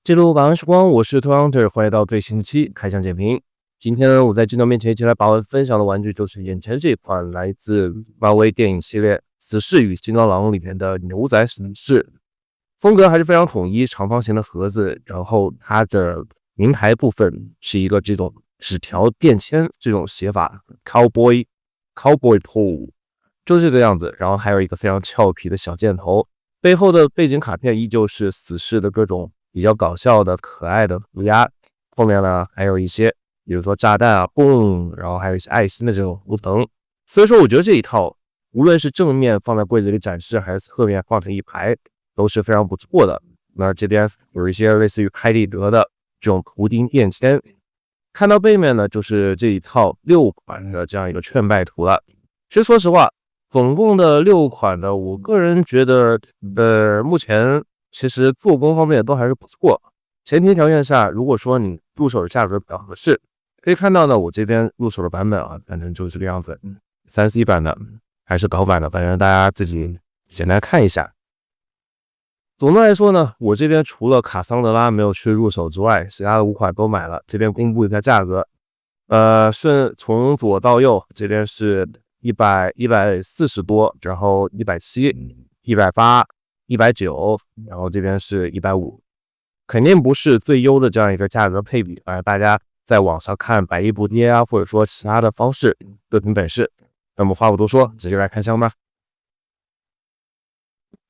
记录晚安时光，我是 Hunter， 欢迎到最新的期开箱点评。今天呢，我在镜头面前一起来把我分享的玩具就是眼前这款来自漫威电影系列《死侍与金刚狼》里面的牛仔死侍，风格还是非常统一，长方形的盒子，然后它的名牌部分是一个这种纸条便签这种写法 ，Cowboy Paw， 就这个样子。然后还有一个非常俏皮的小箭头，背后的背景卡片依旧是死侍的各种比较搞笑的可爱的涂鸦，后面呢还有一些比如说炸弹啊嘣，然后还有一些爱心的这种图腾。所以说我觉得这一套无论是正面放在柜子里展示，还是侧面放成一排都是非常不错的。那这边有一些类似于开利德的这种图钉便签，看到背面呢就是这一套6款的这样一个劝败图了。其实说实话，总共的6款的，我个人觉得目前其实做工方面都还是不错。前提条件下，如果说你入手的价格比较合适，可以看到呢，我这边入手的版本啊，反正就是这个样子，3C 版的还是高版的，反正大家自己简单看一下。总的来说呢，我这边除了卡桑德拉没有去入手之外，其他的5款都买了。这边公布一下价格，从左到右，这边是140多，然后170、180、190，然后这边是150，肯定不是最优的这样一个价格配比。大家在网上看百亿补贴啊，或者说其他的方式，各凭本事。那么话不多说，直接来开箱吧。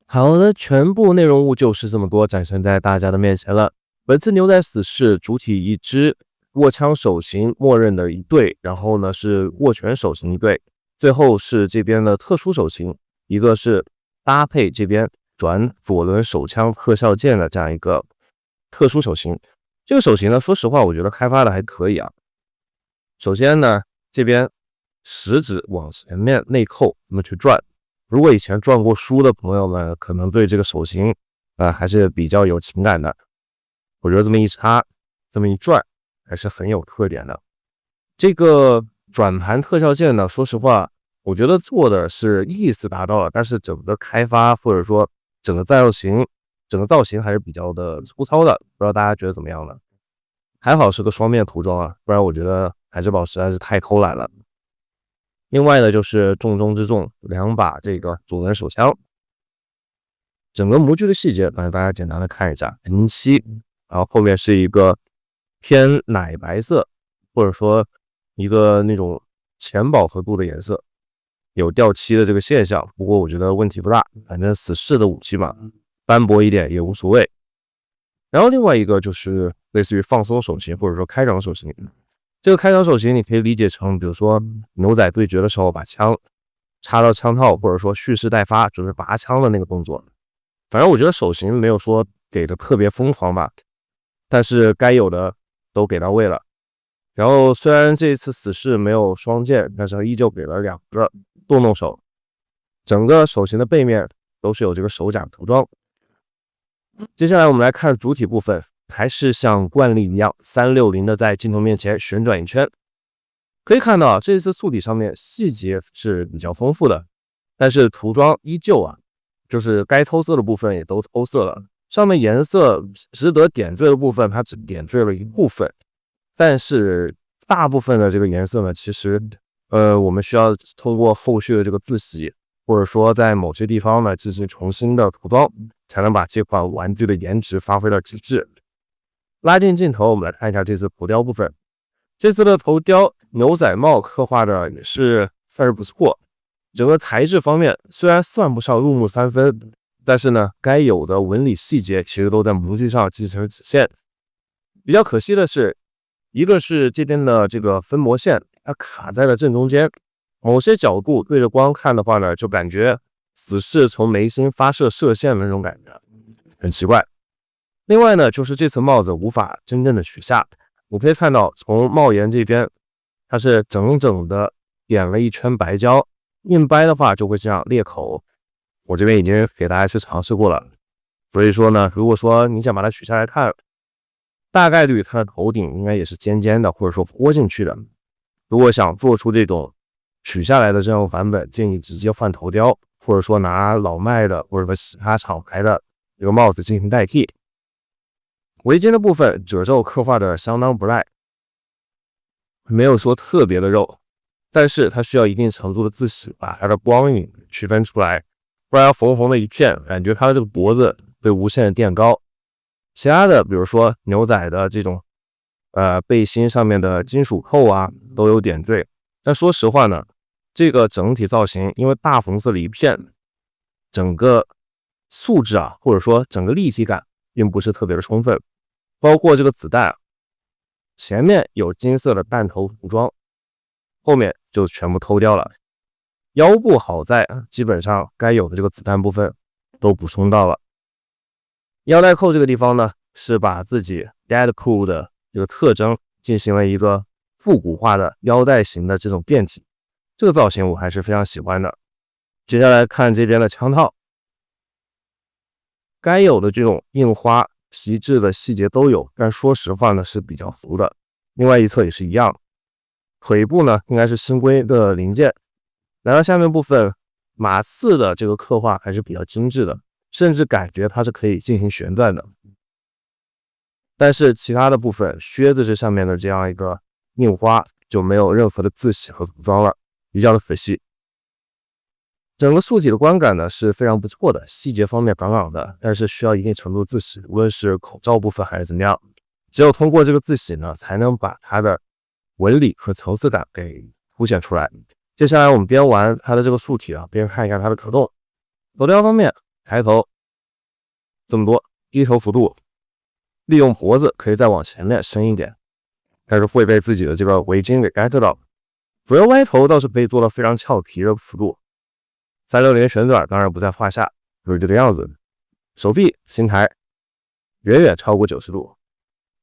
好的，全部内容物就是这么多，展现在大家的面前了。本次牛仔死侍主体一只，握枪手型默认的一对，然后呢是握拳手型一对，最后是这边的特殊手型，一个是搭配这边转左轮手枪特效键的这样一个特殊手型。这个手型呢，说实话我觉得开发的还可以啊。首先呢，这边食指往前面内扣这么去转，如果以前转过书的朋友们可能对这个手型还是比较有情感的。我觉得这么一插这么一转还是很有特点的。这个转盘特效键呢，说实话我觉得做的是意思达到了，但是整个开发或者说整个造型还是比较的粗糙的，不知道大家觉得怎么样呢？还好是个双面涂装啊，不然我觉得海之宝实在是太偷懒了。另外呢，就是重中之重2把这个左轮手枪，整个模具的细节来大家简单的看一下，N7，然后后面是一个偏奶白色，或者说一个那种浅饱和度的颜色，有掉漆的这个现象，不过我觉得问题不大，反正死侍的武器嘛，斑驳一点也无所谓。然后另外一个就是类似于放松手型或者说开掌手型，这个开掌手型你可以理解成比如说牛仔对决的时候把枪插到枪套，或者说蓄势待发准备拔枪的那个动作。反正我觉得手型没有说给的特别疯狂吧，但是该有的都给到位了。然后虽然这一次死侍没有双剑，但是依旧给了2个动手，整个手型的背面都是有这个手甲涂装。接下来我们来看主体部分，还是像惯例一样360的在镜头面前旋转一圈。可以看到这次素体上面细节是比较丰富的，但是涂装依旧就是该偷色的部分也都偷色了，上面颜色值得点缀的部分它只点缀了一部分，但是大部分的这个颜色呢，其实我们需要通过后续的这个自洗，或者说在某些地方呢进行重新的涂装，才能把这款玩具的颜值发挥到极致。拉近镜头，我们来看一下这次头雕部分。这次的头雕牛仔帽刻画的也是算是不错，整个材质方面虽然算不上入木三分，但是呢，该有的纹理细节其实都在模具上进行体现。比较可惜的是，一个是这边的这个分膜线它卡在了正中间，某些角度对着光看的话呢，就感觉死侍从眉心发射射线的那种感觉，很奇怪。另外呢，就是这层帽子无法真正的取下，你可以看到从帽檐这边它是整整的点了一圈白胶，硬掰的话就会这样裂口。我这边已经给大家去尝试过了，所以说呢，如果说你想把它取下来看，大概率它的头顶应该也是尖尖的，或者说豁进去的。如果想做出这种取下来的这种版本，建议直接换头雕，或者说拿老迈的或者说其他厂牌的这个帽子进行代替。围巾的部分褶皱刻画的相当不赖，没有说特别的肉，但是它需要一定程度的自洗把它的光影区分出来，不然红红的一片，感觉它的这个脖子被无限的垫高。其他的比如说牛仔的这种背心上面的金属扣啊都有点缀，但说实话呢，这个整体造型因为大红色的一片，整个素质啊或者说整个立体感并不是特别的充分，包括这个子弹前面有金色的弹头涂装，后面就全部偷掉了。腰部好在基本上该有的这个子弹部分都补充到了。腰带扣这个地方呢，是把自己 Deadpool 的这个特征进行了一个复古化的腰带型的这种变体，这个造型我还是非常喜欢的。接下来看这边的枪套，该有的这种印花皮质的细节都有，但说实话呢是比较浮的。另外一侧也是一样，腿部呢应该是新规的零件。来到下面部分，马刺的这个刻画还是比较精致的，甚至感觉它是可以进行旋转的。但是其他的部分，靴子这上面的这样一个印花就没有任何的自洗和涂装了，比较的可惜。整个素体的观感呢是非常不错的，细节方面杠杠的，但是需要一定程度自洗，无论是口罩部分还是怎么样，只有通过这个自洗呢，才能把它的纹理和层次感给凸显出来。接下来我们边玩它的这个素体啊，边看一下它的可动。头雕方面，抬头这么多，低头幅度利用脖子可以再往前面伸一点，但是会被自己的这个围巾给盖到。左右歪头倒是可以做到非常俏皮的幅度。360旋转当然不在话下，就是这个样子。手臂平抬，远远超过90度，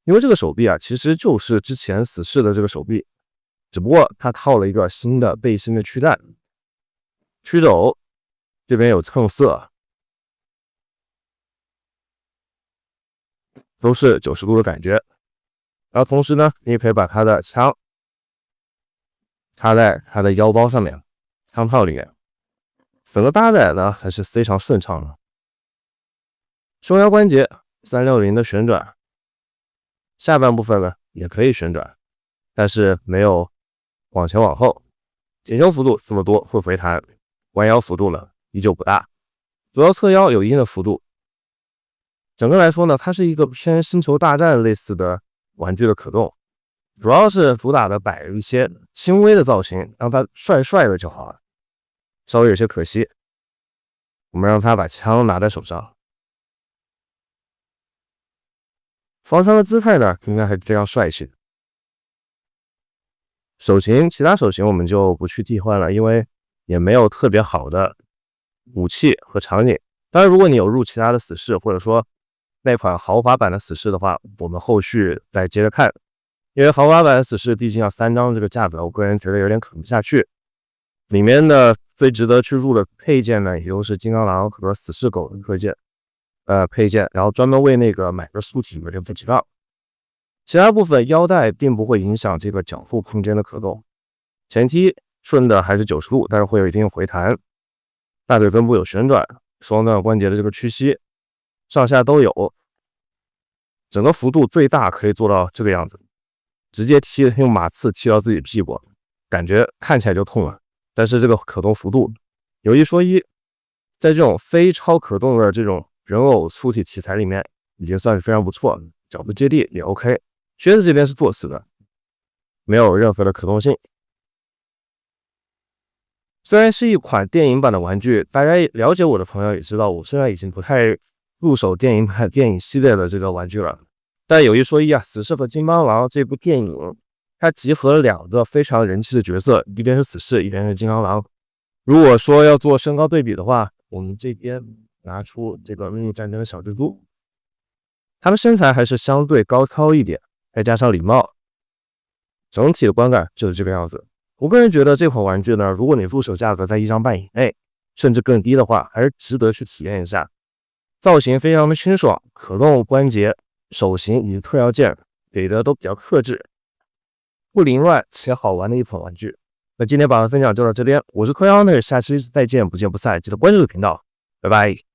因为这个手臂啊，其实就是之前死侍的这个手臂。只不过它套了一个新的背心的躯带，曲肘这边有蹭色，都是90度的感觉。然后同时呢，你也可以把它的枪插在它的腰包上面，枪套里面，整个搭载呢还是非常顺畅的。胸腰关节360的旋转，下半部分呢也可以旋转，但是没有往前往后，紧胸幅度这么多会回弹，弯腰幅度呢依旧不大，左腰侧腰有一定的幅度。整个来说呢，它是一个偏星球大战类似的玩具的可动，主要是主打的摆一些轻微的造型，让它帅帅的就好了，稍微有些可惜。我们让他把枪拿在手上，防枪的姿态呢应该还是非常帅气的。手型，其他手型我们就不去替换了，因为也没有特别好的武器和场景。当然，如果你有入其他的死侍，或者说那款豪华版的死侍的话，我们后续再接着看。因为豪华版的死侍毕竟要3张这个价格，我个人觉得有点啃不下去。里面的最值得去入的配件呢，也就是金刚狼和死侍狗的配件，然后专门为那个买个素体的这不知道。其他部分腰带并不会影响这个脚腹空间的可动，前踢顺的还是90度，但是会有一定回弹。大腿根部有旋转，双段关节的这个屈膝，上下都有，整个幅度最大可以做到这个样子，直接用马刺踢到自己屁股，感觉看起来就痛了。但是这个可动幅度有一说一，在这种非超可动的这种人偶粗体题材里面，已经算是非常不错了，脚部接地也 OK。靴子这边是做死的，没有任何的可动性。虽然是一款电影版的玩具，大家了解我的朋友也知道，我虽然已经不太入手电影系列的这个玩具了，但有一说一啊，死侍和金刚狼这部电影，它集合了2个非常人气的角色，一边是死侍，一边是金刚狼。如果说要做身高对比的话，我们这边拿出这个秘密战争的小蜘蛛，他们身材还是相对高挑一点，再加上礼帽，整体的观感就是这个样子。我个人觉得这款玩具呢，如果你入手价格在1张半以内，甚至更低的话，还是值得去体验一下。造型非常的清爽，可动关节、手型以及特效件给的都比较克制，不凌乱且好玩的一款玩具。那今天把分享就到这边，我是柯阳，那下期再见，不见不散，记得关注这个频道，拜拜。